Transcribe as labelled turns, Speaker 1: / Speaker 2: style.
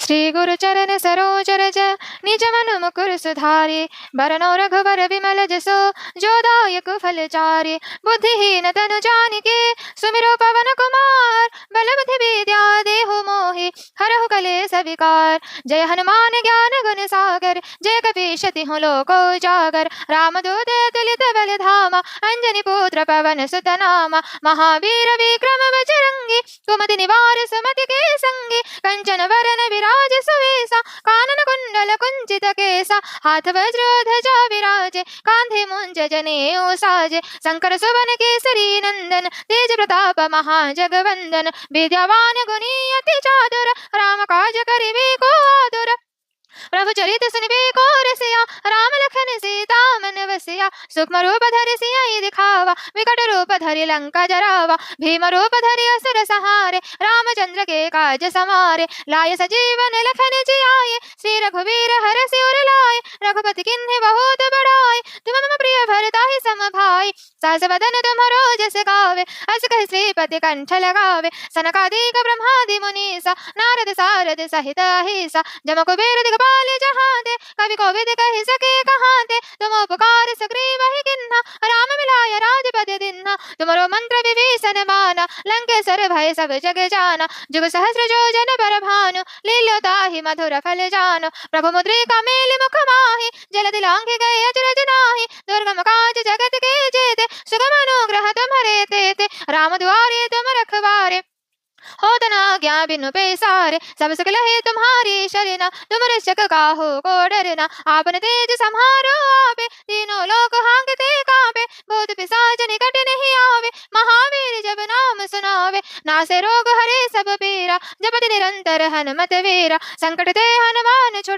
Speaker 1: श्री गुरु चरण सरोज रज निज मन मुकुर सुधारे। बरनौ रघुवर विमल जसो जो दायक फल चारे। बुद्धिहीन तनु जानिके सुमिरो पवन कुमार। बल बुद्धि विद्या देहु मोहि हरहु कलेस विकार। जय हनुमान ज्ञान गुण सागर जय कपीश तिहुँ लोक उजागर। रामदूत तुलित बल धामा अंजनी पुत्र पवन सुत नामा। महावीर विक्रम बजरंगी कुमति निवार सुमति के संगी। कंचन वरन विराज सुवेसा कानन कुंडल कुंचित केसा। हाथ वज्र ध्वजा विराजे कांधे मुंज जनेऊ साजे। शंकर सुवन केसरी नंदन तेज प्रताप महाजगवंदन। विद्यावान गुणी अति चातुर राम काज करिबे को आतुर। प्रभु चरित सुनिबे को रसिया राम लखन सीता मन बसिया। सूक्ष्म रूप धरि सियहि दिखावा विकट रूप धरि लंका जरावा। भीम रूप धरि असुर संहारे रामचंद्र के काज समारे। लाय सजीवन लखन जियाए श्री रघुवीर हरषि उर लाए। रघुपति किन्हि बहुत बड़ाई तुम मम प्रिय भरताहि सम भाई। सहस वदन तुम्हरो जस गावे अस कहि श्रीपति कंठ लगावे। सनकादिक ब्रह्मादि मुनीसा नारद सारद सहित अहिसा। जम कुबेर दिगपाल जहाँ ते कवि कोविद कहि सके कहाँ ते। तुम उपकार सुग्रीव ही किन्हा राम मिलाय राजपद दिन्हा। तुमरो मंत्र विभीषण माना लंकेश्वर भय सब जग जाना। जुग सहस्र जो जन पर भानु लील्यो ताहि मधुर फल जानु। प्रभु मुद्रिका मेलि मुख माहि जलधि लांघि गए अचरज नाहि। दुर्गम काज जगत के जेते सुगम अनुग्रह तुम्हरे तेते। राम दुआरे तुम रखवारे होत न आज्ञा बिनु पैसारे। सब सुख लहे तुम्हारी शरणा तुम रक्षक काहू को डरना। आपन तेज सम्हारो आपे तीनों लोक हांकते कांपे। भूत पिशाच निकट नहीं आवे महावीर जब नाम सुनावे। नासे रोग हरे सब पीरा जपति निरंतर हनुमत वीरा। संकट ते हनुमान छुड़ाए